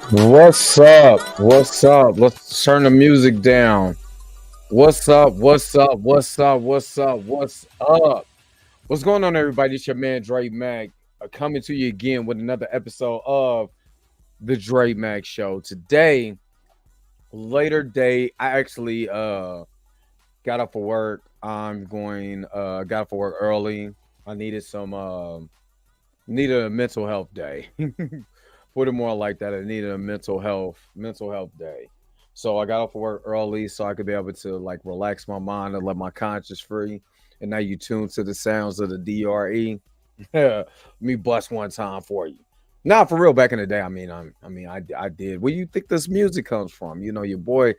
What's up? What's up? Let's turn the music down. What's up? What's up? What's up? What's up? What's up? What's going on, everybody? It's your man Dre Mac coming to you again with another episode of the Dre Mac Show. Today, later day, I actually got up for work. I'm going got up for work early. I needed a mental health day. Put it more like that. I needed a mental health day. So I got off of work early so I could be able to like relax my mind and let my conscience free. And now you tune to the sounds of the DRE. Me bust one time for you. Not for real. Back in the day, I did. Where you think this music comes from? You know, your boy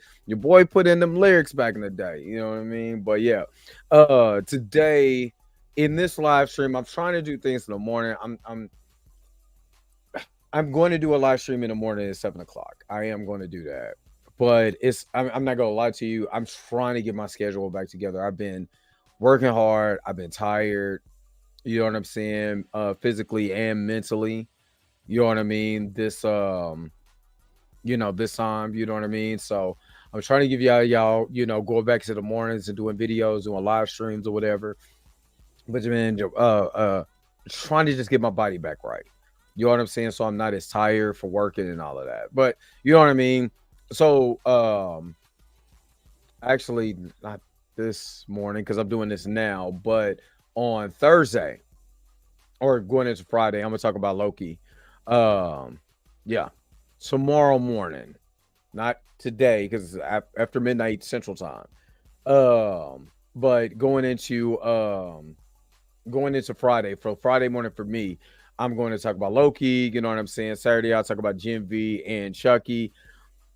put in them lyrics back in the day. You know what I mean? But yeah, today in this live stream, I'm trying to do things in the morning. I'm going to do a live stream in the morning at 7 o'clock. I am going to do that, but I'm not going to lie to you. I'm trying to get my schedule back together. I've been working hard. I've been tired. You know what I'm saying? Physically and mentally. You know what I mean? This time. You know what I mean? So I'm trying to give y'all, going back to the mornings and doing videos, doing live streams or whatever. But man, trying to just get my body back right. You know what I'm saying? So I'm not as tired for working and all of that. But you know what I mean? So actually not this morning because I'm doing this now, but on Thursday or going into Friday, I'm gonna talk about Loki. Yeah, tomorrow morning, not today because it's after midnight Central Time. But going into Friday, for Friday morning for me, I'm going to talk about Loki. You know what I'm saying? Saturday, I'll talk about Jim V and Chucky.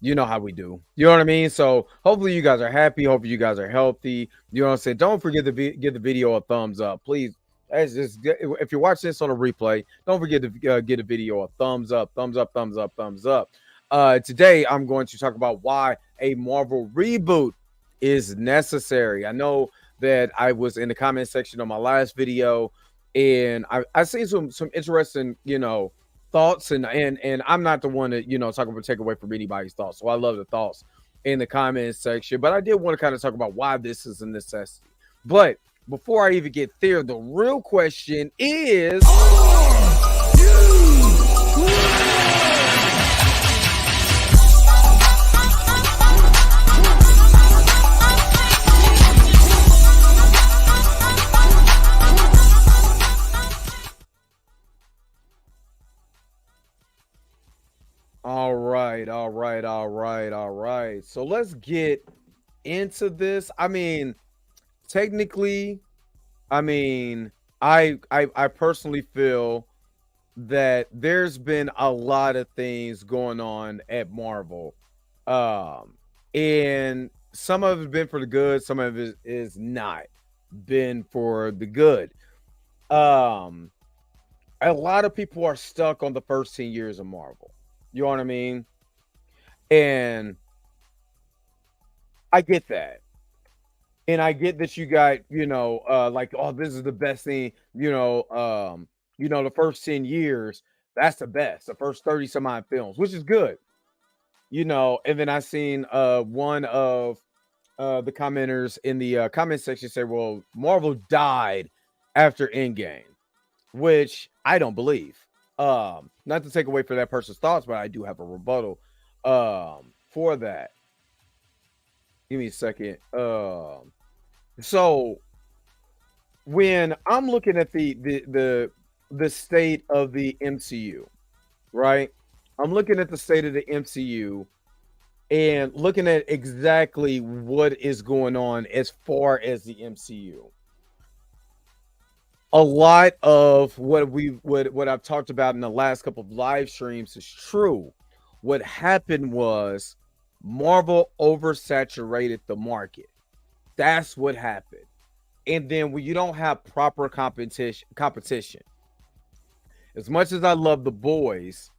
You know how we do. You know what I mean? So hopefully you guys are happy. Hopefully you guys are healthy. You know what I'm saying? Don't forget to give the video a thumbs up, please. If you're watching this on a replay, don't forget to give the video a thumbs up, thumbs up, thumbs up, thumbs up. Today, I'm going to talk about why a Marvel reboot is necessary. I know that I was in the comment section on my last video, and I seen some interesting, thoughts, and I'm not the one that talking about take away from anybody's thoughts. So I love the thoughts in the comment section, but I did want to kind of talk about why this is a necessity. But before I even get there, the real question is, all right. So let's get into this. I mean, technically, I personally feel that there's been a lot of things going on at Marvel. And some of it's been for the good, some of it is not been for the good. A lot of people are stuck on the first 10 years of Marvel. You know what I mean? And I get that. And I get that you got, like, oh, this is the best thing, the first 10 years, that's the best, the first 30 some odd films, which is good, and then I seen one of the commenters in the comment section say, well, Marvel died after Endgame, which I don't believe. Not to take away from that person's thoughts, but I do have a rebuttal for that. Give me a second. So when I'm looking at the state of the MCU, right? I'm looking at the state of the MCU and looking at exactly what is going on as far as the MCU. A lot of what I've talked about in the last couple of live streams is true. What happened was Marvel oversaturated the market. That's what happened. And then when you don't have proper competition, as much as I love the boys,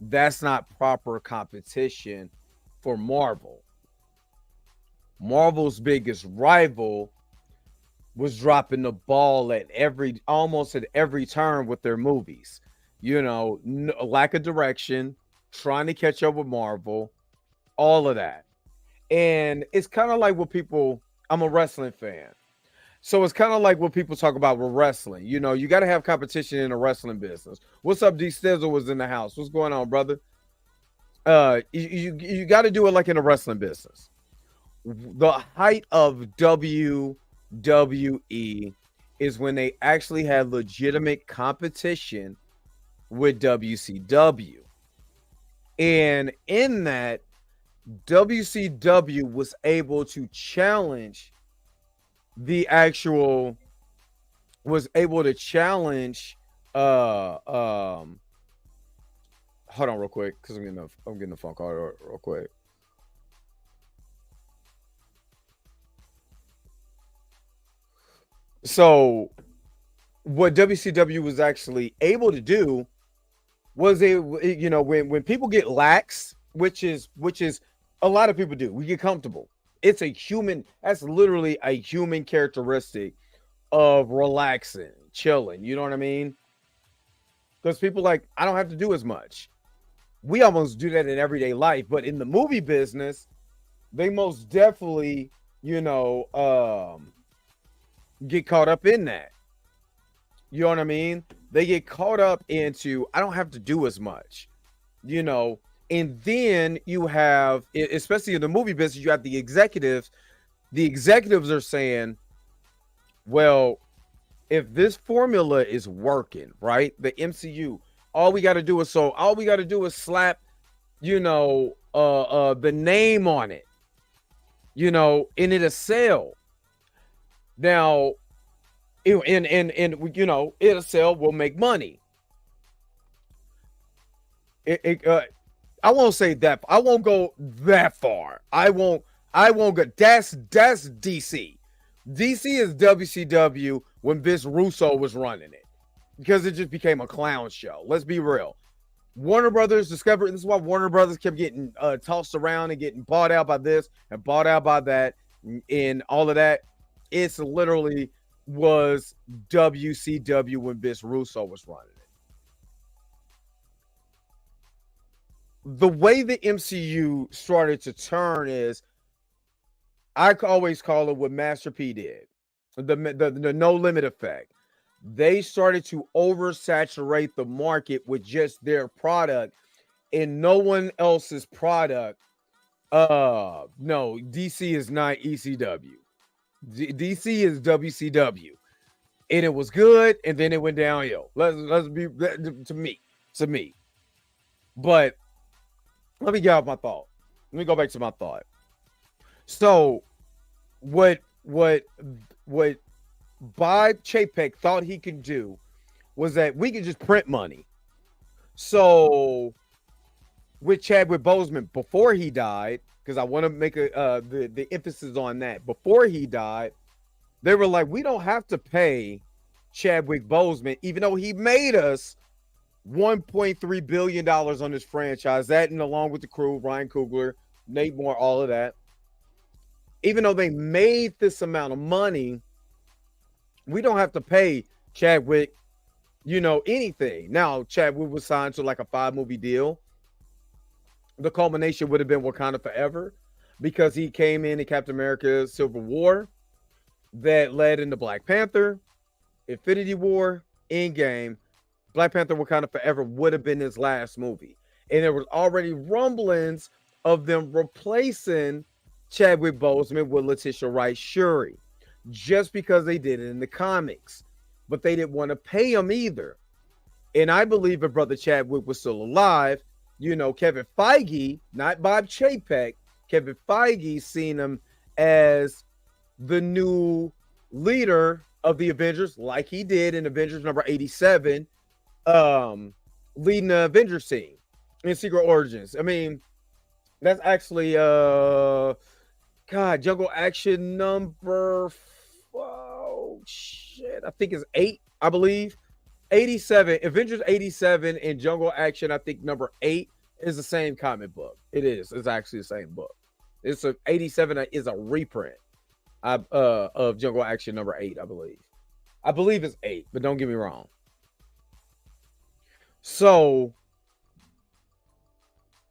that's not proper competition for Marvel. Marvel's biggest rival was dropping the ball at almost at every turn with their movies. You know, lack of direction, trying to catch up with Marvel, all of that. And it's kind of like what people, I'm a wrestling fan. So it's kind of like what people talk about with wrestling. You know, you got to have competition in the wrestling business. What's up, D Stizzle was in the house. What's going on, brother? You got to do it like in the wrestling business. The height of WWE is when they actually had legitimate competition with WCW. And in that, WCW was able to challenge hold on real quick, because I'm getting a phone call real quick. So what WCW was actually able to do was when people get lax, which is a lot of people do, we get comfortable. That's literally a human characteristic of relaxing, chilling. You know what I mean? Because people I don't have to do as much. We almost do that in everyday life, but in the movie business, they most definitely, get caught up in that. You know what I mean? They get caught up into, I don't have to do as much, and then you have, especially in the movie business, you have the executives. The executives are saying, well, if this formula is working, right? The MCU, all we got to do is slap, the name on it, and it'll sell. Now, it'll sell, we'll make money. I won't say that. I won't go that far. I won't go. That's DC. DC is WCW when Vince Russo was running it, because it just became a clown show. Let's be real. Warner Brothers discovered, this is why Warner Brothers kept getting tossed around and getting bought out by this and bought out by that and all of that. It's literally was WCW when Vince Russo was running it. The way the MCU started to turn is, I always call it what Master P did, the no limit effect. They started to oversaturate the market with just their product and no one else's product. No, DC is not ECW. DC is WCW, and it was good, and then it went downhill. Let's be to me. But let me get off my thought. Let me go back to my thought. So, what Bob Chapek thought he could do was that we could just print money. So, with Chadwick Boseman before he died, because I want to make the emphasis on that. Before he died, they were like, we don't have to pay Chadwick Boseman, even though he made us $1.3 billion on this franchise. That, and along with the crew, Ryan Coogler, Nate Moore, all of that. Even though they made this amount of money, we don't have to pay Chadwick, anything. Now, Chadwick was signed to like a 5-movie deal. The culmination would have been Wakanda Forever, because he came in Captain America Civil War, that led into Black Panther, Infinity War, Endgame. Black Panther Wakanda Forever would have been his last movie. And there was already rumblings of them replacing Chadwick Boseman with Letitia Wright Shuri, just because they did it in the comics. But they didn't want to pay him either. And I believe if Brother Chadwick was still alive, Kevin Feige, not Bob Chapek, Kevin Feige seen him as the new leader of the Avengers, like he did in Avengers number 87, leading the Avengers scene in Secret Origins. I mean, that's actually Jungle Action number I think it's 8, I believe. 87, Avengers 87 and Jungle Action, I think number 8 is the same comic book. It is. It's actually the same book. It's 87 is a reprint. of Jungle Action number 8, I believe. I believe it's 8, but don't get me wrong. So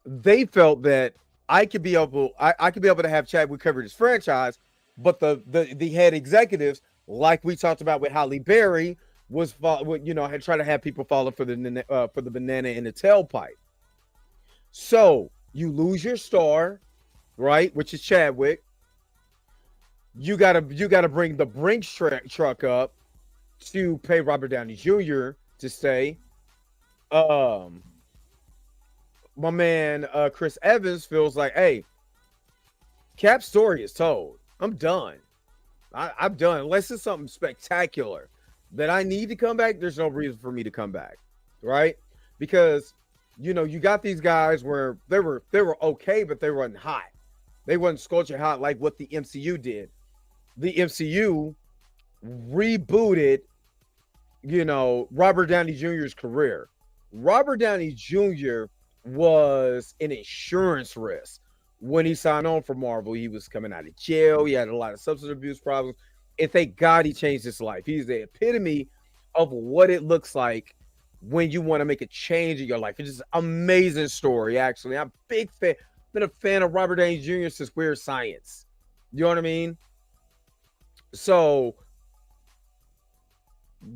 they felt that I could be able to have Chadwick cover this franchise, but the head executives, like we talked about with Halle Berry, had tried to have people follow for the banana in the tailpipe. So you lose your star, right, which is Chadwick. You gotta bring the Brinks truck up to pay Robert Downey Jr. to stay. My man Chris Evans feels like, hey, Cap's story is told. I'm done. I'm done. Unless it's something spectacular that I need to come back, there's no reason for me to come back, right? Because you got these guys where they were okay, but they weren't hot. They wasn't scorching hot like what the MCU did. The MCU rebooted, Robert Downey Jr.'s career. Robert Downey Jr. was an insurance risk when he signed on for Marvel. He was coming out of jail. He had a lot of substance abuse problems. And thank God he changed his life. He's the epitome of what it looks like when you want to make a change in your life. It's just an amazing story, actually. I'm a big fan. Been a fan of Robert Downey Jr. since Weird Science. You know what I mean? So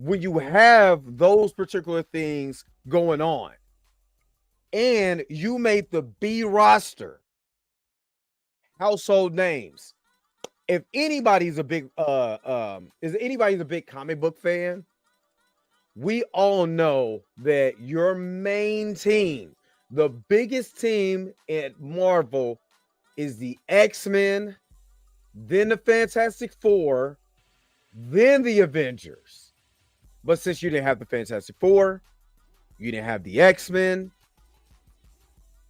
when you have those particular things going on, and you made the B roster household names. If anybody's a big comic book fan, we all know that your main team, the biggest team at Marvel, is the X-Men, then the Fantastic Four, then the Avengers. But since you didn't have the Fantastic Four, you didn't have the X-Men,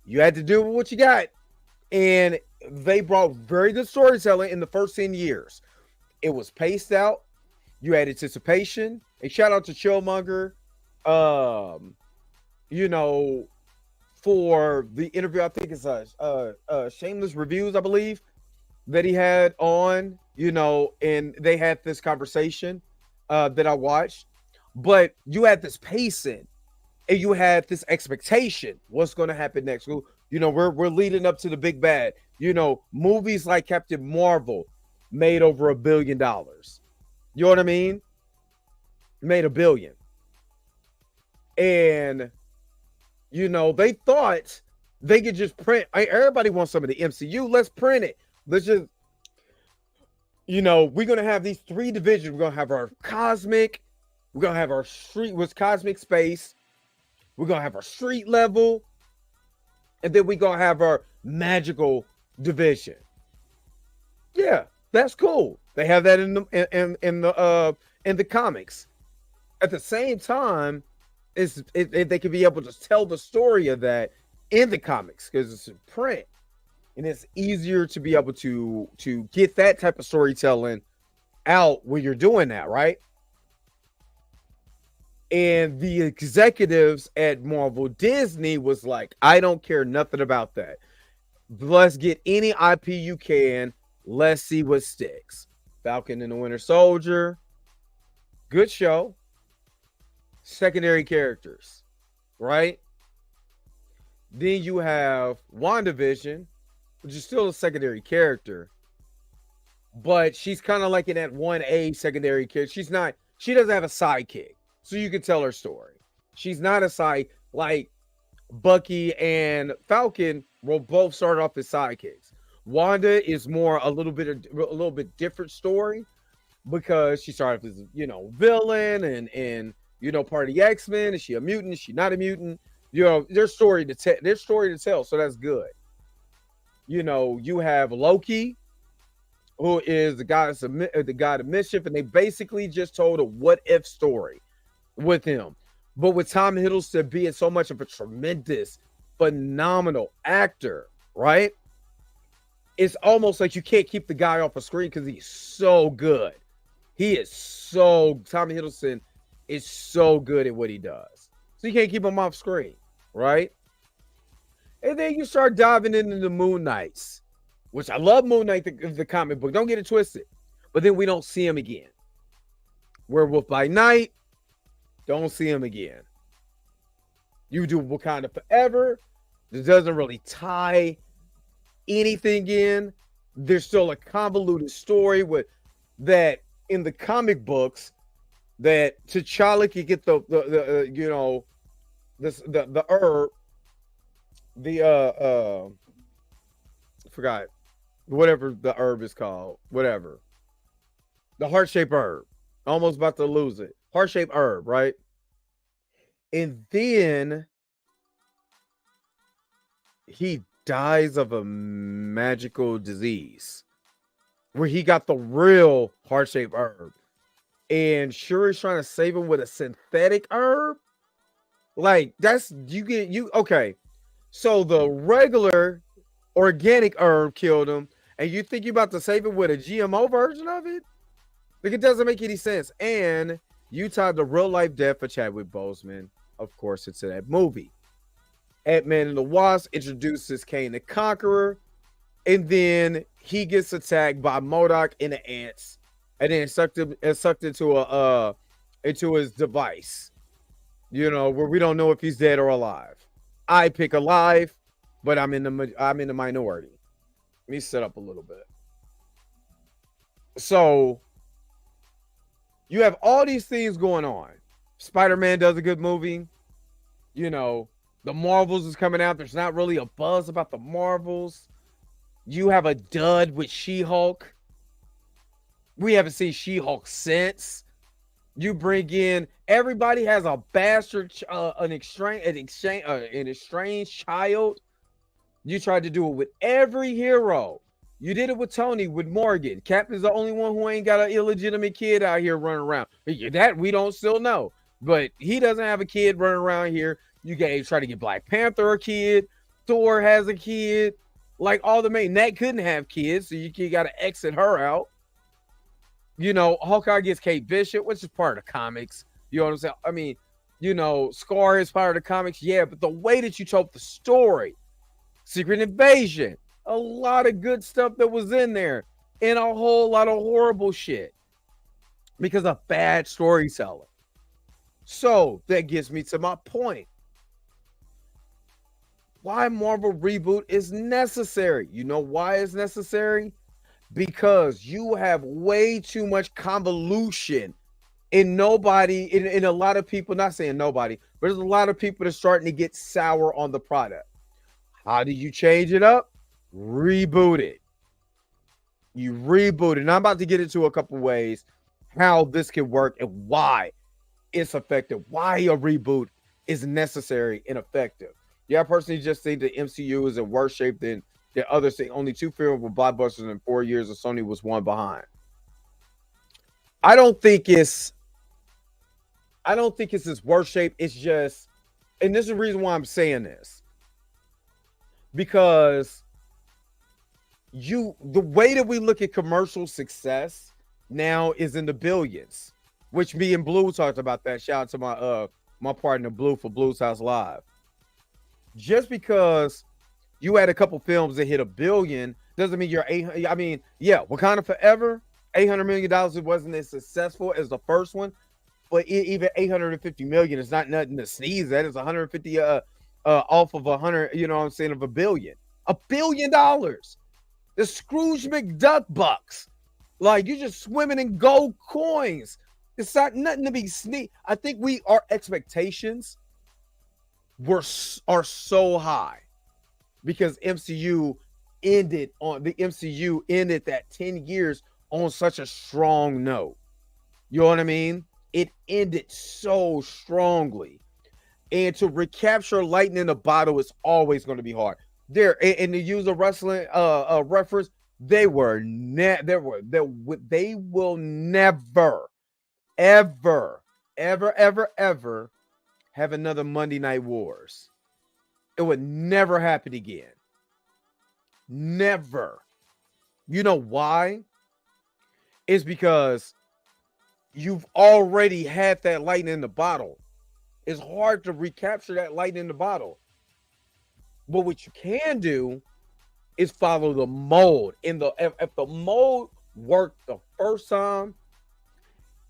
you had to do what you got. And they brought very good storytelling in the first 10 years. It was paced out. You had anticipation. And shout out to Chillmonger, for the interview. I think it's Shameless Reviews, I believe, that he had on, and they had this conversation that I watched. But you had this pacing. And you had this expectation. What's going to happen next? We're leading up to the big bad. Movies like Captain Marvel made over $1 billion. You know what I mean? Made $1 billion. And, they thought they could just print. Everybody wants some of the MCU. Let's print it. Let's just, we're going to have these 3 divisions. We're going to have our cosmic. We're going to have our street with cosmic space. We're going to have our street level. And then we're going to have our magical division. Yeah, that's cool. They have that in the comics. At the same time, they can be able to tell the story of that in the comics because it's in print. And it's easier to be able to get that type of storytelling out when you're doing that, right? And the executives at Marvel Disney was like, I don't care nothing about that. Let's get any IP you can. Let's see what sticks. Falcon and the Winter Soldier. Good show. Secondary characters, right? Then you have WandaVision, which is still a secondary character. But she's kind of like in that 1A secondary character. She doesn't have a sidekick. So you can tell her story. She's not a side like Bucky and Falcon will both start off as sidekicks. Wanda is more a little bit different story because she started as villain and part of the X-Men. Is she a mutant? Is she not a mutant? There's story to tell. So that's good. You have Loki, who is the god of mischief, and they basically just told a what if story with him. But with Tom Hiddleston being so much of a tremendous, phenomenal actor, right? It's almost like you can't keep the guy off a screen because he's so good. Tom Hiddleston is so good at what he does. So you can't keep him off screen, right? And then you start diving into the Moon Knights, which I love Moon Knight, the comic book. Don't get it twisted. but then we don't see him again. Werewolf by Night, don't see him again. You do Wakanda Forever, it doesn't really tie anything in. There's still a convoluted story with that in the comic books that T'Challa could get the herb, forgot whatever the herb is called, whatever. The heart-shaped herb. Almost about to lose it. Heart-shaped herb, right? And then he dies of a magical disease where he got the real heart-shaped herb. And Shuri's trying to save him with a synthetic herb. Like, that's okay. So the regular organic herb killed him, and you think you're about to save it with a GMO version of it? Like, it doesn't make any sense. And you tied the real life death of Chadwick Boseman, of course, into that movie. Ant-Man and the Wasp introduces Kane the Conqueror, and then he gets attacked by MODOK and the ants, and then sucked into his device. Where we don't know if he's dead or alive. I pick alive, but I'm in the minority. Let me set up a little bit. So you have all these things going on. Spider-Man does a good movie. The Marvels is coming out. There's not really a buzz about the Marvels. You have a dud with She-Hulk. We haven't seen She-Hulk since. You bring in, everybody has a bastard, an estranged child. You tried to do it with every hero. You did it with Tony, with Morgan. Cap is the only one who ain't got an illegitimate kid out here running around. That we don't still know. But he doesn't have a kid running around here. You try to get Black Panther a kid. Thor has a kid. Like all the main, Nat couldn't have kids, so you got to exit her out. Hawkeye gets Kate Bishop, which is part of the comics. You know what I'm saying? I mean, Scar is part of the comics, yeah, but the way that you told the story, Secret Invasion, a lot of good stuff that was in there, and a whole lot of horrible shit because of bad storytelling. So that gets me to my point. Why Marvel reboot is necessary? You know why it's necessary? Because you have way too much convolution in in a lot of people, not saying nobody, but there's a lot of people that's starting to get sour on the product. How do you change it up? Reboot it. You reboot it. And I'm about to get into a couple ways how this can work and why it's effective, why a reboot is necessary and effective. Yeah, I personally just think the MCU is in worse shape than the others. Say only 2 films with blockbusters in 4 years, and Sony was 1 behind. I don't think it's its worst shape. It's just, and this is the reason why I'm saying this, because the way that we look at commercial success now is in the billions, which me and Blue talked about that. Shout out to my partner Blue for Blue's House Live. Just because you had a couple films that hit $1 billion doesn't mean you're 800. I mean, yeah, Wakanda Forever, $800 million. It wasn't as successful as the first one, but even $850 million is not nothing to sneeze at. It's 150 off of 100. You know what I'm saying, of $1 billion. $1 billion. The Scrooge McDuck bucks. Like, you're just swimming in gold coins. It's not nothing to be sneaked. I think our expectations are so high because the MCU ended that 10 years on such a strong note. You know what I mean? It ended so strongly. And to recapture lightning in a bottle is always going to be hard. And to use a wrestling reference, they will never, ever have another Monday Night Wars. It would never happen again. Never. You know why? It's because you've already had that lightning in the bottle. It's hard to recapture that lightning in the bottle. But what you can do is follow the mold. If the mold worked the first time,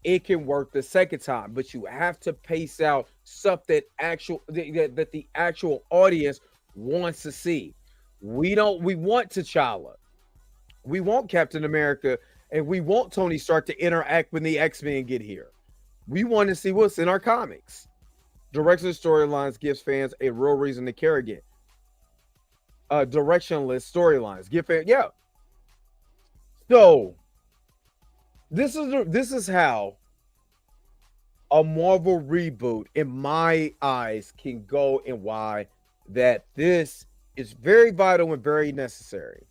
it can work the second time, but you have to pace out stuff that the actual audience wants to see. We want T'Challa, we want Captain America, and we want Tony Stark to interact when the X-Men get here. We want to see what's in our comics. Direction storylines gives fans a real reason to care again. Directionless storylines give fans, yeah. So this is how a Marvel reboot, in my eyes, can go, and why that this is very vital and very necessary.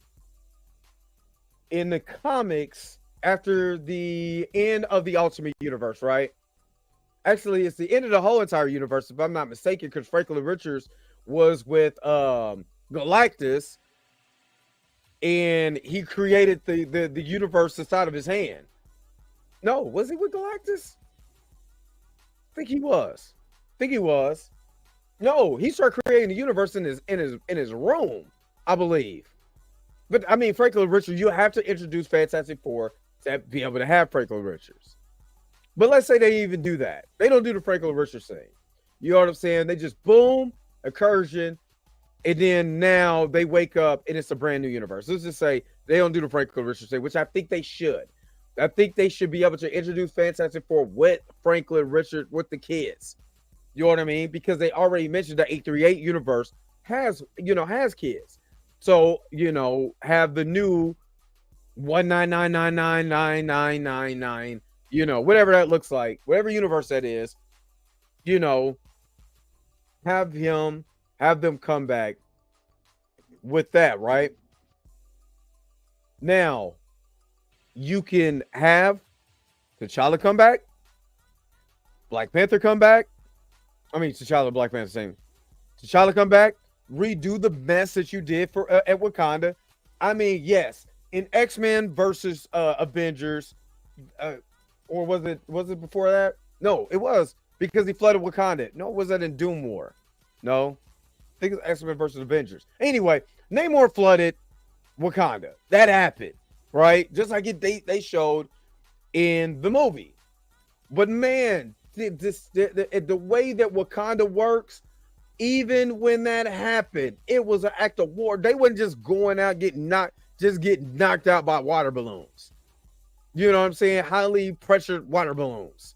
In the comics, after the end of the Ultimate Universe, right? Actually, it's the end of the whole entire universe, if I'm not mistaken, because Franklin Richards was with Galactus, and he created the universe inside of his hand. No, was he with Galactus? I think he was. No, he started creating the universe in his room, I believe. But I mean, Franklin Richards, you have to introduce Fantastic Four to be able to have Franklin Richards. But let's say they even do that. They don't do the Franklin Richards thing. You know what I'm saying? They just boom, incursion, and then now they wake up and it's a brand new universe. Let's just say they don't do the Franklin Richards thing, which I think they should. I think they should be able to introduce Fantastic Four with Franklin Richards, with the kids. You know what I mean? Because they already mentioned the 838 universe has kids. So, have the new 199999999, whatever that looks like, whatever universe that is, have them come back with that, right? Now, you can have T'Challa come back, Black Panther come back. I mean, T'Challa, Black Panther, same. T'Challa come back, redo the mess that you did for at Wakanda. I mean, yes, in X-Men versus Avengers, or was it before that? No, it was, because he flooded Wakanda. No, was that in Doom War? No, I think it's X-Men versus Avengers. Anyway, Namor flooded Wakanda. That happened, right? Just like they showed in the movie. But man, the way that Wakanda works, even when that happened, it was an act of war. They wasn't just going out getting knocked out by water balloons. You know what I'm saying? Highly pressured water balloons.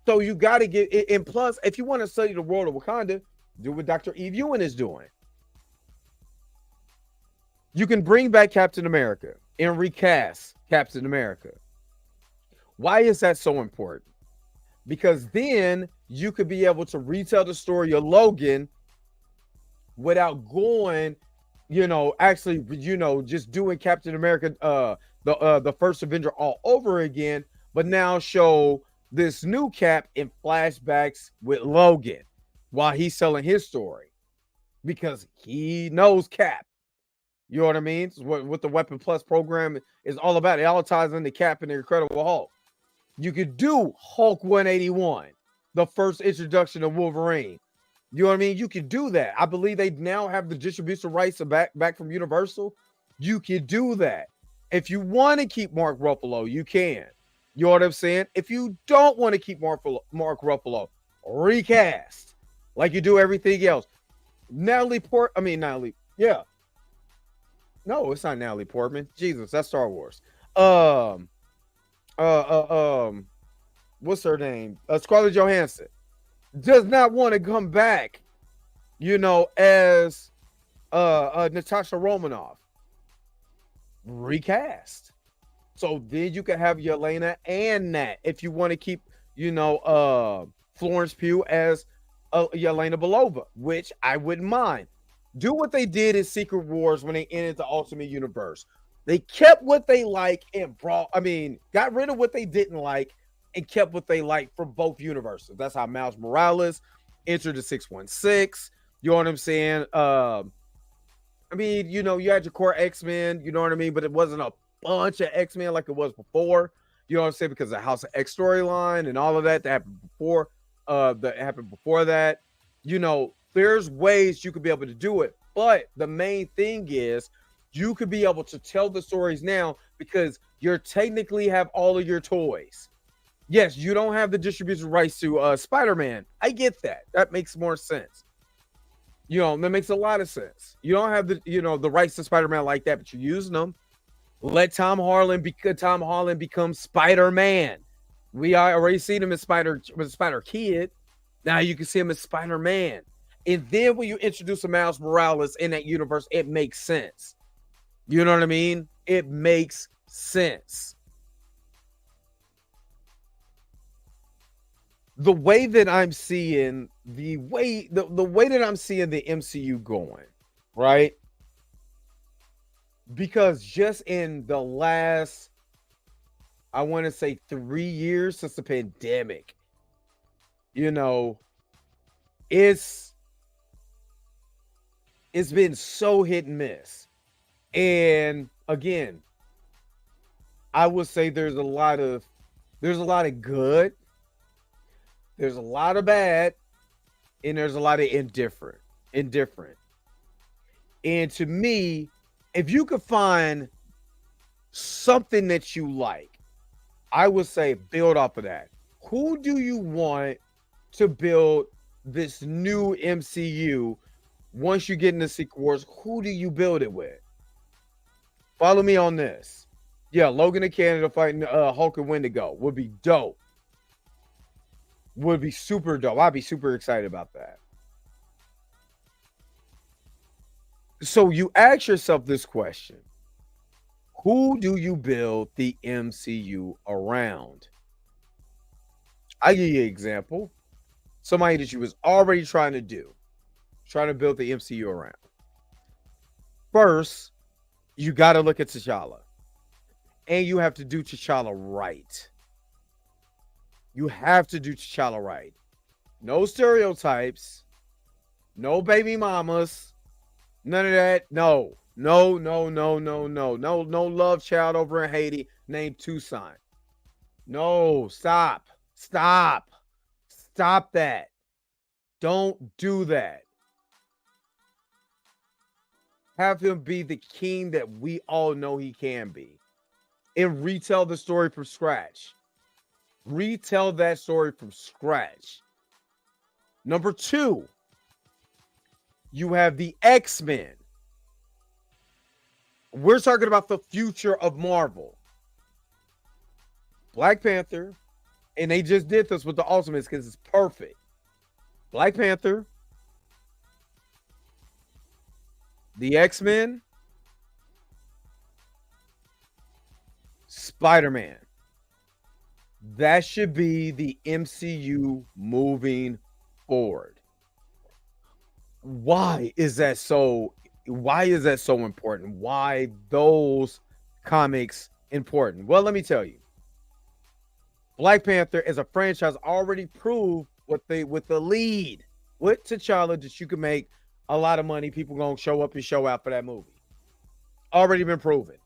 So you got to get it. And plus, if you want to study the world of Wakanda, do what Dr. Eve Ewan is doing. You can bring back Captain America and recast Captain America. Why is that so important? Because then you could be able to retell the story of Logan without going, just doing Captain America, the first Avenger all over again, but now show this new Cap in flashbacks with Logan while he's telling his story, because he knows Cap. You know what I mean? It's what the Weapon Plus program is all about. It all ties into Cap and the Incredible Hulk. You could do Hulk 181, the first introduction of Wolverine. You know what I mean? You could do that. I believe they now have the distribution rights back from Universal. You could do that. If you want to keep Mark Ruffalo, you can. You know what I'm saying? If you don't want to keep Mark Ruffalo, recast like you do everything else. Natalie, yeah. No, it's not Natalie Portman. Jesus, that's Star Wars. What's her name? Scarlett Johansson does not want to come back, as Natasha Romanoff. Recast. So then you can have Yelena and Nat if you want to keep, Florence Pugh as Yelena Belova, which I wouldn't mind. Do what they did in Secret Wars when they ended the Ultimate Universe. They kept what they like and got rid of what they didn't like and kept what they like from both universes. That's how Miles Morales entered the 616. You know what I'm saying? You had your core X-Men, you know what I mean? But it wasn't a bunch of X-Men like it was before. You know what I'm saying? Because the House of X storyline and all of that happened before. That. There's ways you could be able to do it. But the main thing is you could be able to tell the stories now because you're technically have all of your toys. Yes, you don't have the distribution rights to Spider-Man. I get that. That makes more sense. That makes a lot of sense. You don't have the rights to Spider-Man like that, but you're using them. Let Tom Holland become Spider-Man. We already seen him as Spider Kid. Now you can see him as Spider-Man. And then when you introduce a Miles Morales in that universe, it makes sense. You know what I mean? It makes sense. The way that I'm seeing the way that I'm seeing the MCU going, right? Because just in the last, I want to say 3 years since the pandemic, it's been so hit and miss. And again, I would say there's a lot of good, there's a lot of bad, and there's a lot of indifferent. And to me, if you could find something that you like, I would say build off of that. Who do you want to build this new MCU once you get into Secret Wars? Who do you build it with? Follow me on this. Yeah, Logan and Canada fighting Hulk and Wendigo would be dope. Would be super dope. I'd be super excited about that. So you ask yourself this question. Who do you build the MCU around? I'll give you an example. Somebody that you was already trying to build the MCU around. First, you got to look at T'Challa. And you have to do T'Challa right. You have to do T'Challa right. No stereotypes. No baby mamas. None of that. No love child over in Haiti named Tucson. No, stop that. Don't do that. Have him be the king that we all know he can be, and retell the story from scratch. Retell that story from scratch. Number 2, you have the X-Men. We're talking about the future of Marvel. Black Panther, and they just did this with the Ultimates because it's perfect. Black Panther, the X-Men, Spider-Man. That should be the MCU moving forward. Why is that so important? Why those comics important? Well, let me tell you. Black Panther as a franchise already proved with the lead with T'Challa that you can make a lot of money. People gonna show up and show out for that movie. Already been proven.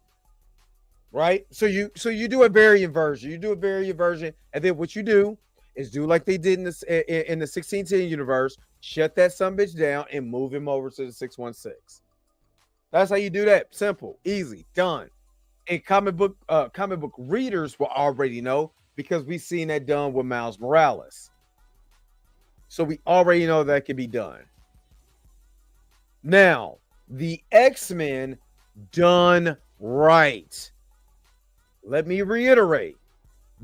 Right? So you do a variant version. And then what you do is do like they did in the 1610 universe, shut that sumbitch down and move him over to the 616. That's how you do that. Simple, easy, done. And comic book readers will already know because we've seen that done with Miles Morales. So we already know that can be done. Now, the X-Men done right. Let me reiterate.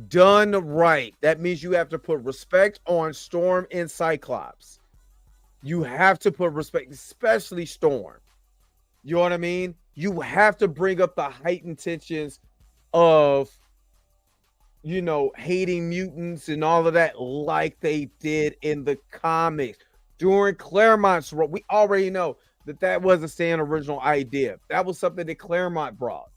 Done right. That means you have to put respect on Storm and Cyclops. You have to put respect, especially Storm. You know what I mean? You have to bring up the heightened tensions of, hating mutants and all of that like they did in the comics. During Claremont's run, we already know that wasn't Stan's original idea. That was something that Claremont brought.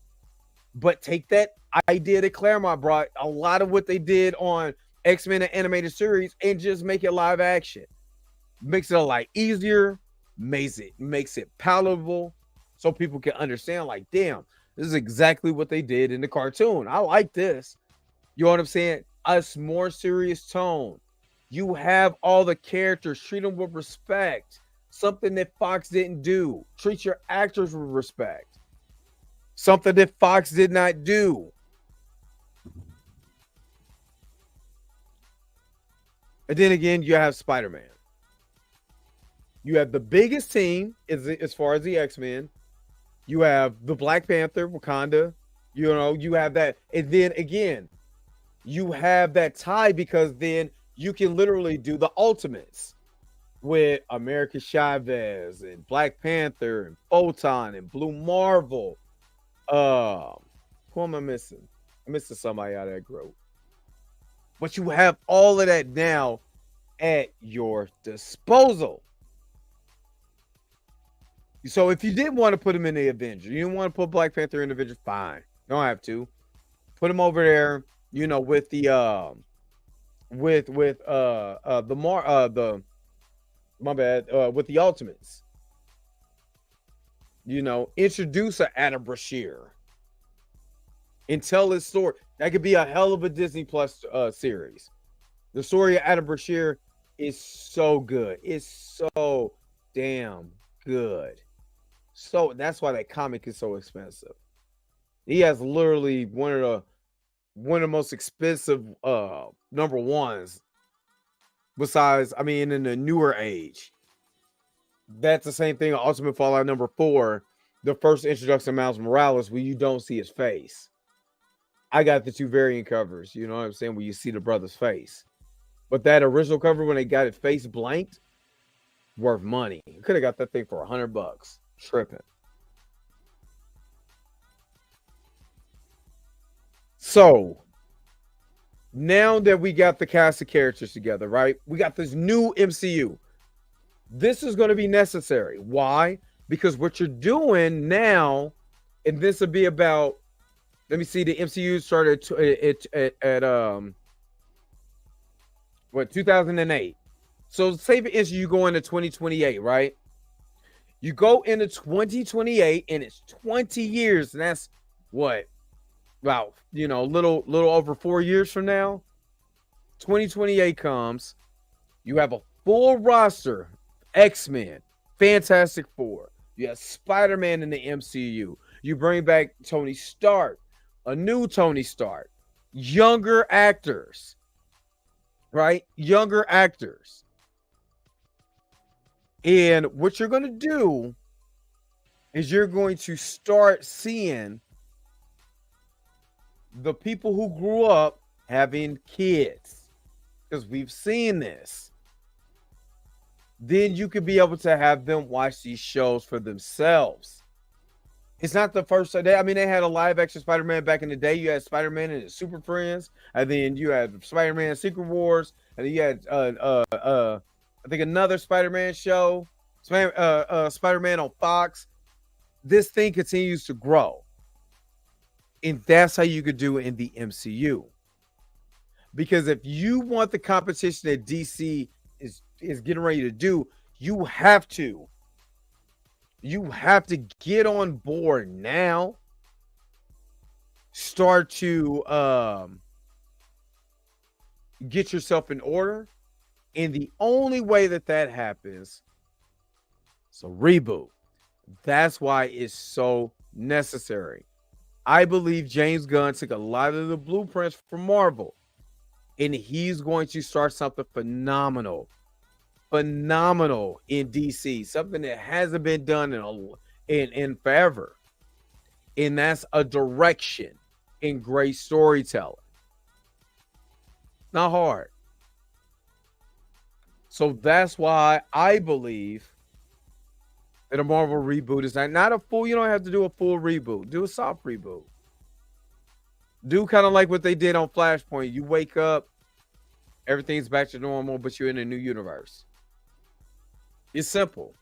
But take that idea that Claremont brought, a lot of what they did on X-Men and animated series, and just make it live action. Makes it a lot easier, makes it palatable, so people can understand, like, damn, this is exactly what they did in the cartoon. I like this. You know what I'm saying? A more serious tone. You have all the characters, treat them with respect. Something that Fox didn't do. Treat your actors with respect. Something that Fox did not do. And then again, you have Spider-Man. You have the biggest team as far as the X-Men. You have the Black Panther, Wakanda. You have that. And then again, you have that tie because then you can literally do the Ultimates with America Chavez and Black Panther and Photon and Blue Marvel. Who am I missing? I'm missing somebody out of that group. But you have all of that now at your disposal. So if you didn't want to put him in the Avenger, you didn't want to put Black Panther in the Avenger, fine. Don't have to. Put him over there, with the with the Ultimates. Introduce a Adam Brashear and tell his story. That could be a hell of a Disney Plus series. The story of Adam Brashear is so good. It's so damn good. So that's why that comic is so expensive. He has literally one of the most expensive number ones. Besides, in the newer age. That's the same thing on Ultimate Fallout number 4. The first introduction of Miles Morales, where you don't see his face. I got the 2 variant covers, you know what I'm saying, where you see the brother's face. But that original cover, when they got it face blanked, worth money. You could have got that thing for $100. Tripping. So, now that we got the cast of characters together, right? We got this new MCU. This is going to be necessary. Why? Because what you're doing now, and this will be about, let me see, the MCU started at 2008. So say for instance, you go into 2028, right? You go into 2028 and it's 20 years, and that's what? About, little over 4 years from now. 2028 comes. You have a full roster. X-Men, Fantastic Four. You have Spider-Man in the MCU. You bring back Tony Stark, a new Tony Stark. Younger actors. Right? Younger actors. And what you're going to do is you're going to start seeing the people who grew up having kids, because we've seen this. Then you could be able to have them watch these shows for themselves. It's not the first day. They had a live action Spider-Man back in the day. You had Spider-Man and his Super Friends, and then you had Spider-Man Secret Wars, and then you had I think another Spider-Man show, Spider-Man on Fox. This thing continues to grow. And that's how you could do it in the MCU. Because if you want the competition that DC is getting ready to do, you have to get on board now. Start to get yourself in order. And the only way that happens is a reboot. That's why it's so necessary. I believe James Gunn took a lot of the blueprints from Marvel, and he's going to start something phenomenal in DC, something that hasn't been done in forever. And that's a direction in great storytelling. Not hard. So that's why I believe that a Marvel reboot is not a full, you don't have to do a full reboot. Do a soft reboot. Do kind of like what they did on Flashpoint. You wake up, everything's back to normal, but you're in a new universe. It's simple.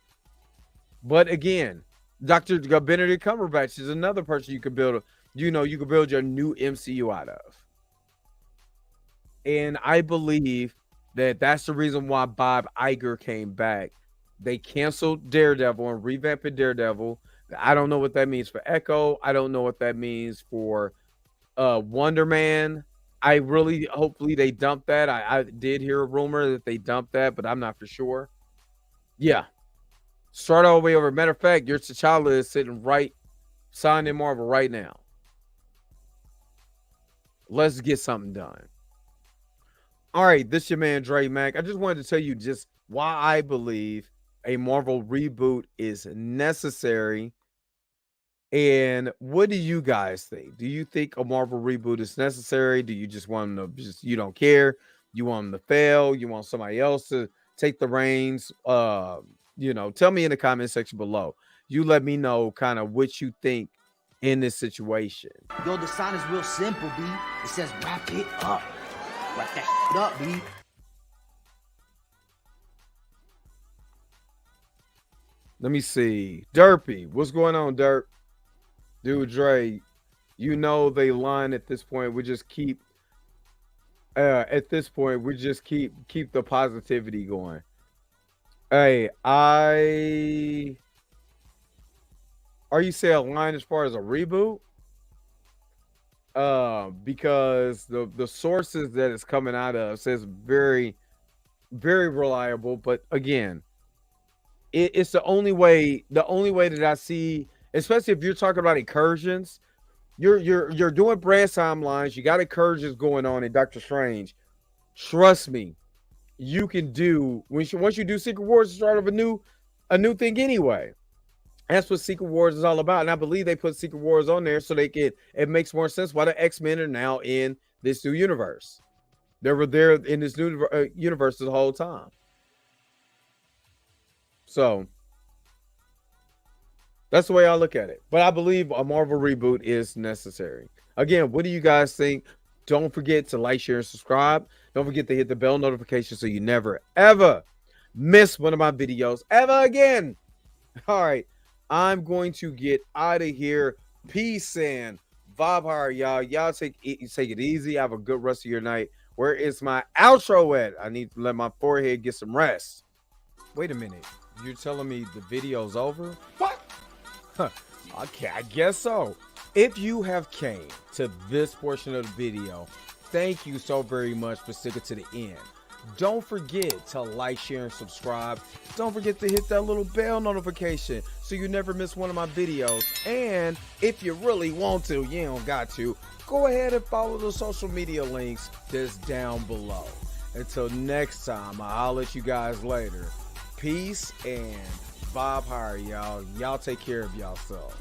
But again, Dr. Benedict Cumberbatch is another person you could build, you could build your new MCU out of. And I believe that that's the reason why Bob Iger came back. They canceled Daredevil and revamped Daredevil. I don't know what that means for Echo. I don't know what that means for Wonder Man. Hopefully they dumped that. I did hear a rumor that they dumped that, but I'm not for sure. Yeah. Start all the way over. Matter of fact, your T'Challa is sitting right Sign in Marvel right now. Let's get something done. All right, this your man Dre Mac. I just wanted to tell you just why I believe a Marvel reboot is necessary. And what do you guys think? Do you think a Marvel reboot is necessary? Do you just want them to you don't care? You want them to fail? You want somebody else to take the reins? Tell me in the comment section below. You let me know kind of what you think in this situation. Yo, the sign is real simple, B. It says wrap it up. Wrap that shit up, B. Let me see. Derpy, what's going on, Derp? Dude, Dre, you know they lying at this point. We just keep keep the positivity going. Hey, are you saying line as far as a reboot? Because the sources that it's coming out of says very, very reliable. But again, it's the only way that I see, especially if you're talking about incursions. You're doing brand timelines. You got incursions going on in Doctor Strange. Trust me, you can do once you do Secret Wars, the start of a new thing anyway. That's what Secret Wars is all about. And I believe they put Secret Wars on there so it makes more sense why the X-Men are now in this new universe. They were there in this new universe the whole time. So that's the way I look at it. But I believe a Marvel reboot is necessary. Again, what do you guys think? Don't forget to like, share, and subscribe. Don't forget to hit the bell notification so you never, ever miss one of my videos ever again. All right. I'm going to get out of here. Peace and vibe hard, y'all. Y'all take it easy. Have a good rest of your night. Where is my outro at? I need to let my forehead get some rest. Wait a minute. You're telling me the video's over? What? Huh. Okay, I guess so. If you have came to this portion of the video, thank you so very much for sticking to the end. Don't forget to like, share, and subscribe. Don't forget to hit that little bell notification so you never miss one of my videos. And if you really want to, you don't got to, go ahead and follow the social media links that's down below. Until next time, I'll let you guys later. Peace and vibe higher, y'all. Y'all take care of yourself.